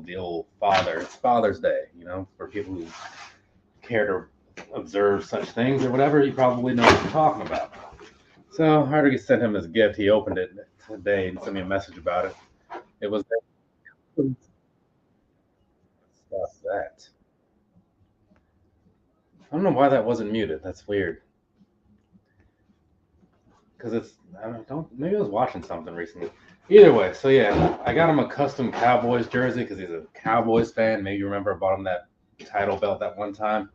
the old father. It's Father's Day, for people who care to observe such things or whatever. You probably know what I'm talking about. So I already sent him his gift. He opened it today and sent me a message about it. It was stuff that. I don't know why that wasn't muted. That's weird. Because I don't, maybe I was watching something recently. Either way, so yeah, I got him a custom Cowboys jersey because he's a Cowboys fan. Maybe you remember I bought him that title belt that one time.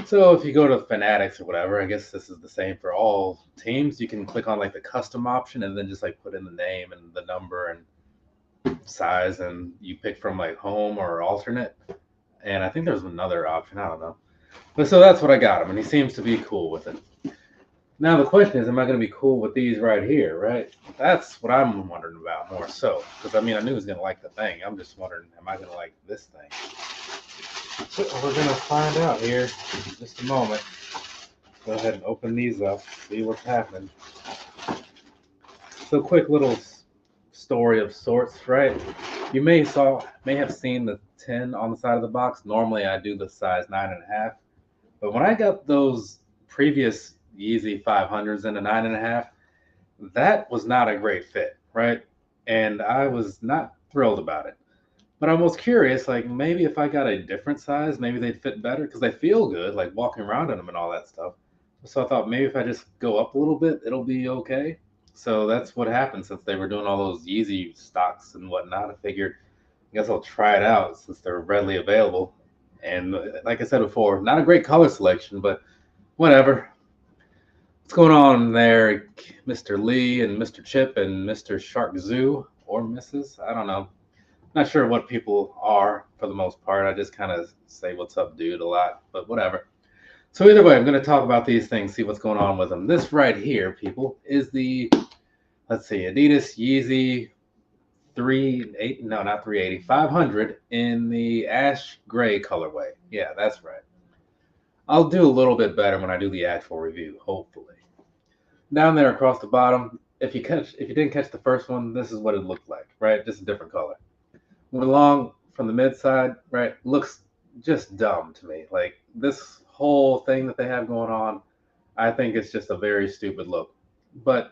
So if you go to Fanatics or whatever, I guess this is the same for all teams. You can click on like the custom option and then just like put in the name and the number and size, and you pick from like home or alternate. And I think there's another option. I don't know. But so that's what I got him, and he seems to be cool with it. Now the question is, am I going to be cool with these right here, right? That's what I'm wondering about more so. Because, I mean, I knew he was going to like the thing. I'm just wondering, am I going to like this thing? So we're going to find out here in just a moment. Go ahead and open these up, see what's happening. So quick little story of sorts, right? You may have seen the 10 on the side of the box. Normally I do the size 9.5. But when I got those previous Yeezy 500s in a 9.5, that was not a great fit, right? And I was not thrilled about it. But I was curious, like maybe if I got a different size, maybe they'd fit better because they feel good, like walking around in them and all that stuff. So I thought maybe if I just go up a little bit, it'll be okay. So that's what happened since they were doing all those Yeezy stocks and whatnot. I figured, I guess I'll try it out since they're readily available. And like I said before, not a great color selection, but whatever. What's going on there, Mr. Lee and Mr. Chip and Mr. Shark Zoo or Mrs.? I don't know. Not sure what people are for the most part. I just kind of say what's up, dude, a lot, but whatever. So either way, I'm going to talk about these things, see what's going on with them. This right here, people, is the, let's see, Adidas Yeezy 380, no, not 380, 500 in the ash gray colorway. Yeah, that's right. I'll do a little bit better when I do the actual review, hopefully. Down there across the bottom, if you didn't catch the first one, this is what it looked like, right? Just a different color. Moving along from the mid side, right, looks just dumb to me. Like this whole thing that they have going on, I think it's just a very stupid look. But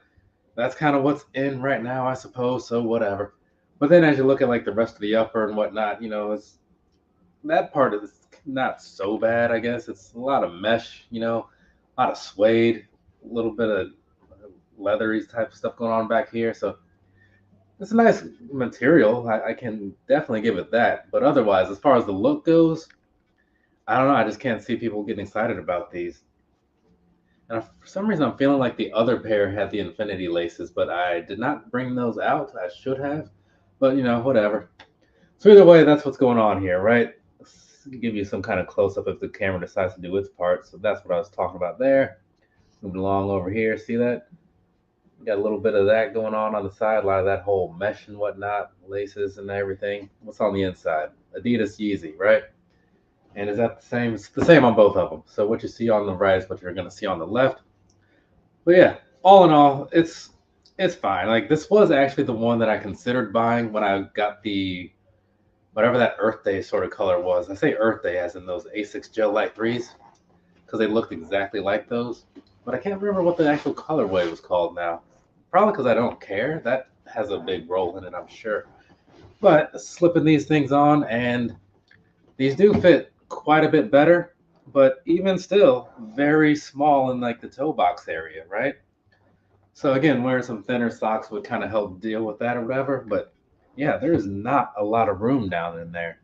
that's kind of what's in right now, I suppose. So whatever. But then as you look at like the rest of the upper and whatnot, it's that part is not so bad, I guess. It's a lot of mesh, a lot of suede, a little bit of leathery type of stuff going on back here. So it's a nice material. I can definitely give it that. But otherwise, as far as the look goes, I don't know. I just can't see people getting excited about these. And for some reason, I'm feeling like the other pair had the infinity laces, but I did not bring those out. I should have. But, whatever. So either way, that's what's going on here, right? Let's give you some kind of close-up if the camera decides to do its part. So that's what I was talking about there. Moving along over here. See that? Got a little bit of that going on the side, a lot of that whole mesh and whatnot, laces and everything. What's on the inside? Adidas Yeezy, right? And is that the same? It's the same on both of them. So what you see on the right is what you're going to see on the left. But yeah, all in all, it's fine. Like this was actually the one that I considered buying when I got the whatever that Earth Day sort of color was. I say Earth Day as in those Asics Gel Light 3s because they looked exactly like those. But I can't remember what the actual colorway was called now. Probably because I don't care. That has a big role in it, I'm sure. But slipping these things on, and these do fit quite a bit better, but even still, very small in like the toe box area, right? So again, wearing some thinner socks would kind of help deal with that or whatever. But yeah, there's not a lot of room down in there.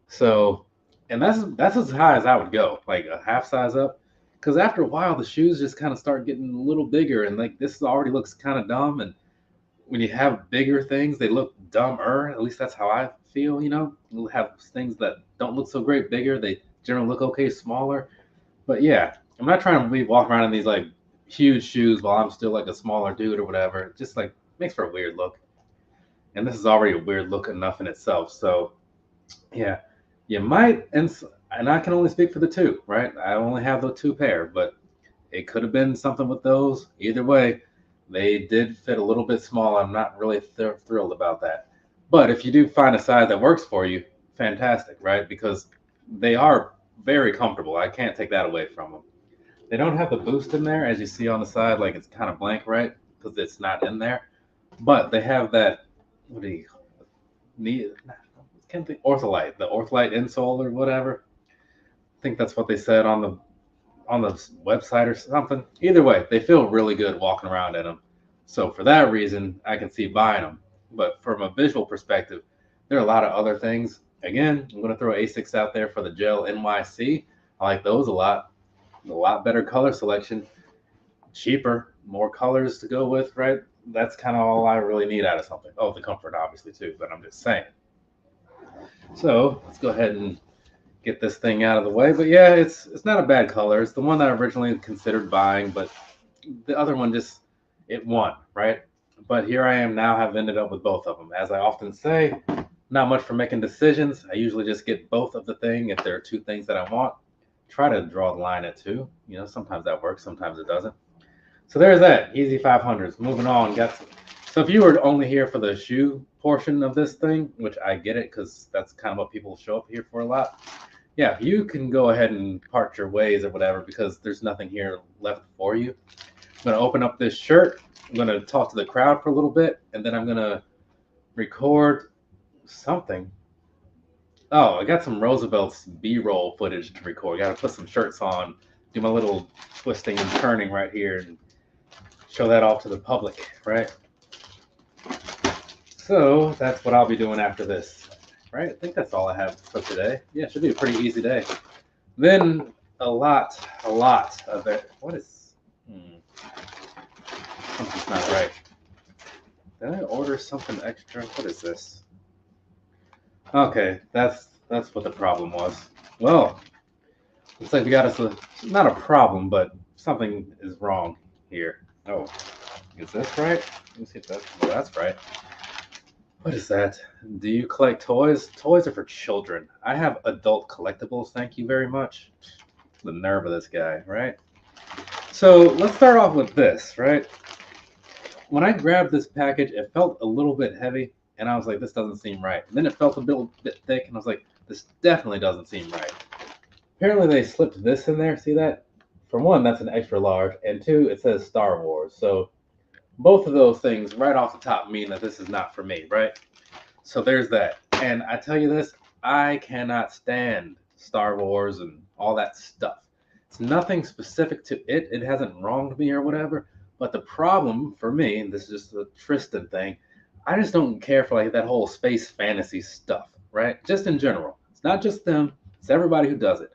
So, and that's as high as I would go, like a half size up. Because after a while, the shoes just kind of start getting a little bigger, and like this already looks kind of dumb. And when you have bigger things, they look dumber. At least that's how I feel. You'll have things that don't look so great bigger. They generally look okay smaller. But yeah, I'm not trying to be walking around in these like huge shoes while I'm still like a smaller dude or whatever. It just like makes for a weird look. And this is already a weird look enough in itself. So yeah, you might, and I can only speak for the two, right? I only have the two pair, but it could have been something with those. Either way, they did fit a little bit small. I'm not really thrilled about that. But if you do find a size that works for you, fantastic, right? Because they are very comfortable. I can't take that away from them. They don't have the boost in there, as you see on the side, like it's kind of blank, right? Because it's not in there. But they have that, what do you need? Can't think, ortholite, the ortholite insole or whatever. I think that's what they said on the website or something. Either way, they feel really good walking around in them. So for that reason, I can see buying them. But from a visual perspective, there are a lot of other things. Again, I'm going to throw Asics out there for the Gel NYC. I like those a lot better color selection, cheaper, more colors to go with, right? That's kind of all I really need out of something. Oh, the comfort, obviously, too, but I'm just saying. So let's go ahead and get this thing out of the way. But yeah, it's not a bad color. It's the one that I originally considered buying, but the other one just it won, right? But here I am now, have ended up with both of them. As I often say, not much for making decisions. I usually just get both of the thing if there are two things that I want. Try to draw the line at two. You know, sometimes that works, sometimes it doesn't. So there's that. Easy 500s. Moving on. So if you were only here for the shoe portion of this thing, which I get it because that's kind of what people show up here for a lot. Yeah, you can go ahead and part your ways or whatever because there's nothing here left for you. I'm going to open up this shirt. I'm going to talk to the crowd for a little bit, and then I'm going to record something. Oh, I got some Roosevelt's B-roll footage to record. Got to put some shirts on, do my little twisting and turning right here, and show that off to the public, right? So that's what I'll be doing after this, right? I think that's all I have for today. Yeah, it should be a pretty easy day. Then a lot of it. What is? Something's not right. Did I order something extra? What is this? Okay, that's what the problem was. Well, looks like we got us not a problem, but something is wrong here. Oh, is this right? Let me see if that's right. What is that? Do you collect toys? Toys are for children. I have adult collectibles, thank you very much. The nerve of this guy, right? So let's start off with this, right? When I grabbed this package, it felt a little bit heavy, and I was like, this doesn't seem right. And then it felt a bit thick, and I was like, this definitely doesn't seem right. Apparently they slipped this in there, see that? For one, that's an extra large, and two, it says Star Wars. So both of those things right off the top mean that this is not for me, right? So there's that. And I tell you this, I cannot stand Star Wars and all that stuff. It's nothing specific to it. It hasn't wronged me or whatever. But the problem for me, and this is just a Tristan thing, I just don't care for like that whole space fantasy stuff, right? Just in general. It's not just them, it's everybody who does it.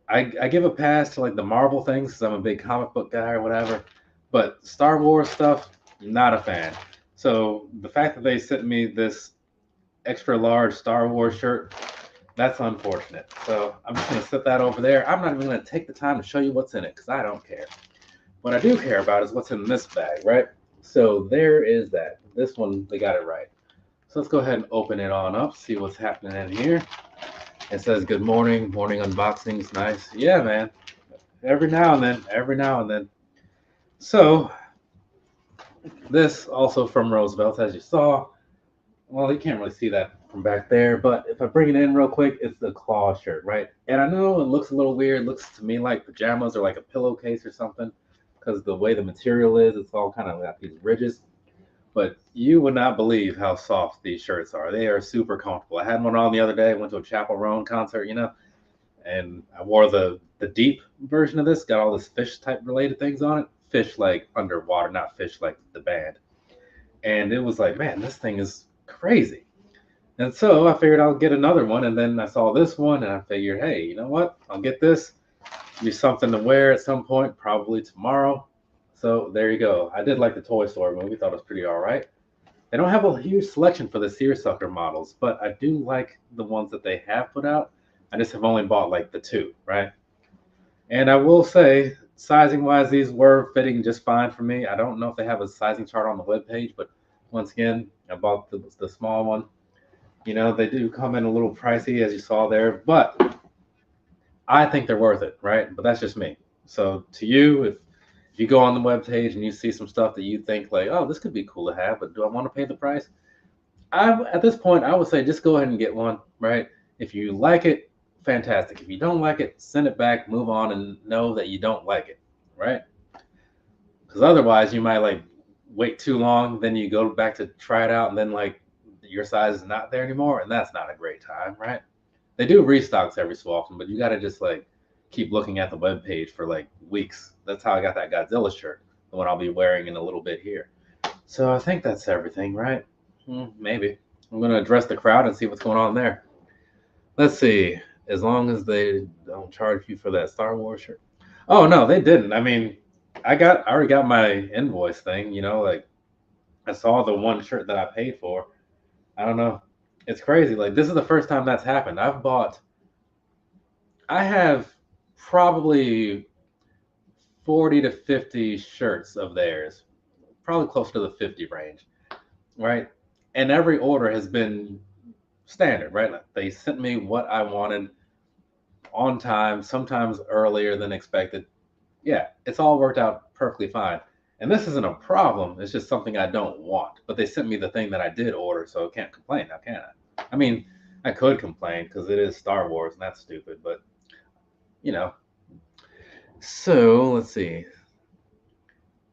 I give a pass to like the Marvel things because I'm a big comic book guy or whatever. But Star Wars stuff, not a fan. So the fact that they sent me this extra large Star Wars shirt, that's unfortunate. So I'm just going to set that over there. I'm not even going to take the time to show you what's in it because I don't care. What I do care about is what's in this bag, right? So there is that. This one, they got it right. So let's go ahead and open it on up, see what's happening in here. It says, good morning, morning unboxings. Nice. Yeah, man. Every now and then. So this also from Roosevelt, as you saw. Well, you can't really see that from back there, but if I bring it in real quick, it's the claw shirt, right? And I know it looks a little weird. It looks to me like pajamas or like a pillowcase or something because the way the material is, it's all kind of got these ridges. But you would not believe how soft these shirts are. They are super comfortable. I had one on the other day. I went to a Chapel Roan concert, and I wore the deep version of this. Got all this fish type related things on it. Fish like underwater, not fish like the band. And it was like, man, this thing is crazy. And so I figured I'll get another one. And then I saw this one and I figured, hey, you know what? I'll get this. It'll be something to wear at some point, probably tomorrow. So there you go. I did like the Toy Story movie. Thought it was pretty all right. They don't have a huge selection for the seersucker models, but I do like the ones that they have put out. I just have only bought like the two, right? And I will say, sizing wise, these were fitting just fine for me. I don't know if they have a sizing chart on the webpage, but once again, I bought the small one. They do come in a little pricey, as you saw there, but I think they're worth it, right? But that's just me. So to you, if you go on the webpage and you see some stuff that you think like, oh, this could be cool to have, but do I want to pay the price? At this point, I would say just go ahead and get one, right? If you like it, fantastic. If you don't like it, send it back, move on, and know that you don't like it, right? Because otherwise, you might like wait too long, then you go back to try it out, and then like your size is not there anymore, and that's not a great time, right? They do restocks every so often, but you got to just like keep looking at the web page for like weeks. That's how I got that Godzilla shirt, the one I'll be wearing in a little bit here. So I think that's everything, right? Maybe. I'm going to address the crowd and see what's going on there. Let's see. As long as they don't charge you for that Star Wars shirt. Oh no, they didn't. I mean, I already got my invoice thing. Like I saw the one shirt that I paid for. I don't know. It's crazy. Like this is the first time that's happened. I have probably 40 to 50 shirts of theirs, probably close to the 50 range, right? And every order has been standard, right? Like they sent me what I wanted on time, sometimes earlier than expected. Yeah, it's all worked out perfectly fine. And this isn't a problem. It's just something I don't want. But they sent me the thing that I did order, so I can't complain now, can I? I mean, I could complain because it is Star Wars and that's stupid, but you know. So let's see.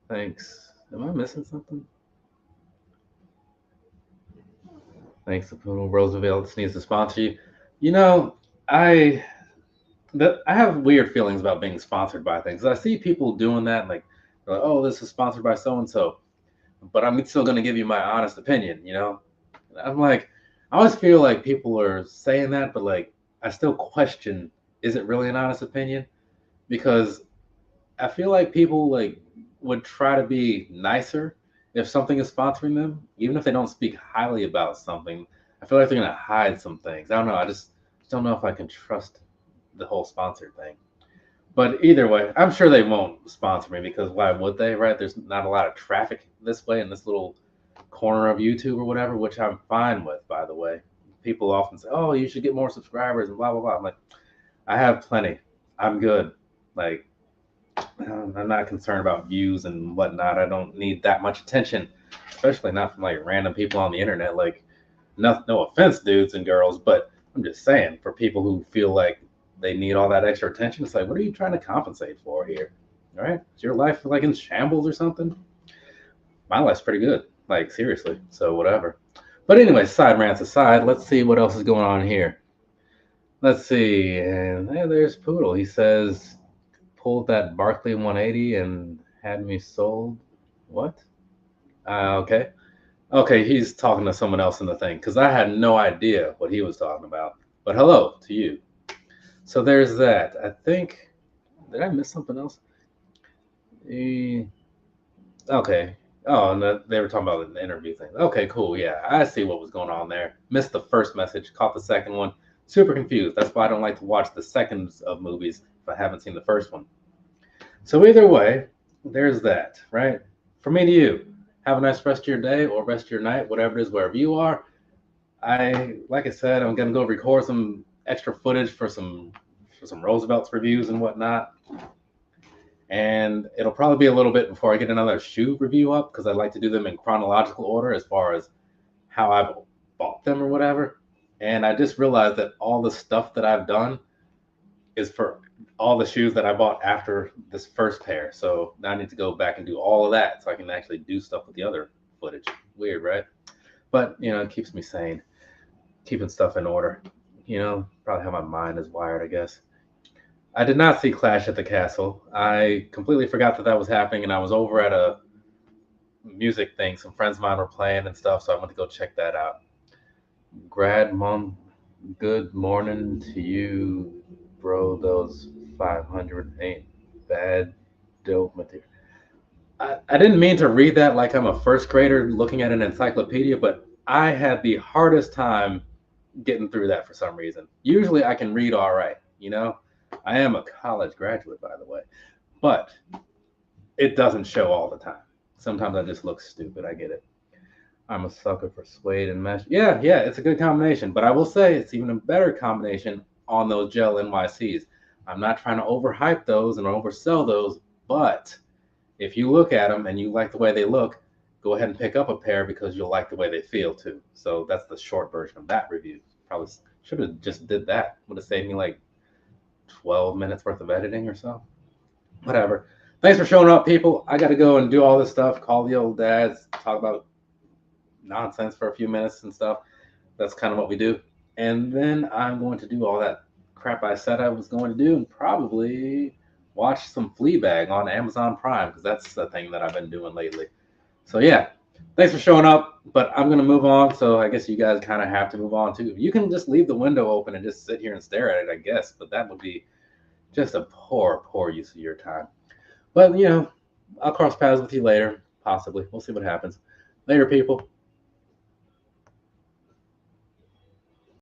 Thanks. Am I missing something? Thanks to Poodle Roosevelt needs to sponsor you. You know, I I have weird feelings about being sponsored by things. I see people doing that, and like, they're like, oh, this is sponsored by so and so, but I'm still going to give you my honest opinion. I'm like, I always feel like people are saying that, but like, I still question, is it really an honest opinion? Because I feel like people like would try to be nicer if something is sponsoring them, even if they don't speak highly about something. I feel like they're gonna hide some things. I don't know. I just don't know if I can trust the whole sponsor thing. But either way, I'm sure they won't sponsor me because why would they, right? There's not a lot of traffic this way in this little corner of YouTube or whatever, which I'm fine with, by the way. People often say, oh, you should get more subscribers and blah, blah, blah. I'm like, I have plenty. I'm good. Like, I'm not concerned about views and whatnot. I don't need that much attention, especially not from like random people on the internet. Like, no offense, dudes and girls, but I'm just saying for people who feel like they need all that extra attention, it's like, what are you trying to compensate for here? All right, is your life like in shambles or something? My life's pretty good, like seriously. So whatever. But anyway, side rants aside, let's see what else is going on here. Let's see, and there's Poodle. He says, pulled that Barkley 180 and had me sold. What? Okay. Okay, he's talking to someone else in the thing because I had no idea what he was talking about. But hello to you. So there's that. I think, did I miss something else? Okay. Oh, and they were talking about the interview thing. Okay, cool. Yeah, I see what was going on there. Missed the first message, caught the second one. Super confused. That's why I don't like to watch the seconds of movies if I haven't seen the first one. So either way, there's that, right? From me to you, have a nice rest of your day or rest of your night, whatever it is, wherever you are. Like I said, I'm gonna go record some extra footage for some Roosevelt's reviews and whatnot. And it'll probably be a little bit before I get another shoe review up because I like to do them in chronological order as far as how I've bought them or whatever. And I just realized that all the stuff that I've done is for all the shoes that I bought after this first pair. So now I need to go back and do all of that so I can actually do stuff with the other footage. Weird, right? But, it keeps me sane, keeping stuff in order. Probably how my mind is wired, I guess. I did not see Clash at the Castle. I completely forgot that was happening, and I was over at a music thing. Some friends of mine were playing and stuff, so I went to go check that out. Grad Mom, good morning to you, bro. Those 500 ain't bad, dope material. I didn't mean to read that like I'm a first grader looking at an encyclopedia, but I had the hardest time getting through that for some reason. Usually I can read all right, I am a college graduate, by the way, but it doesn't show all the time. Sometimes I just look stupid. I get it. I'm a sucker for suede and mesh. Yeah, it's a good combination, but I will say it's even a better combination on those gel NYCs. I'm not trying to overhype those and oversell those, but if you look at them and you like the way they look, go ahead and pick up a pair because you'll like the way they feel too. So that's the short version of that review. Probably should have just did that. Would have saved me like 12 minutes worth of editing or so. Whatever. Thanks for showing up, people. I got to go and do all this stuff, call the old dads, talk about nonsense for a few minutes and stuff. That's kind of what we do. And then I'm going to do all that crap I said I was going to do and probably watch some Fleabag on Amazon Prime because that's the thing that I've been doing lately. So yeah, thanks for showing up, but I'm going to move on. So I guess you guys kind of have to move on too. You can just leave the window open and just sit here and stare at it, I guess, but that would be just a poor use of your time. But, I'll cross paths with you later, possibly. We'll see what happens. Later, people.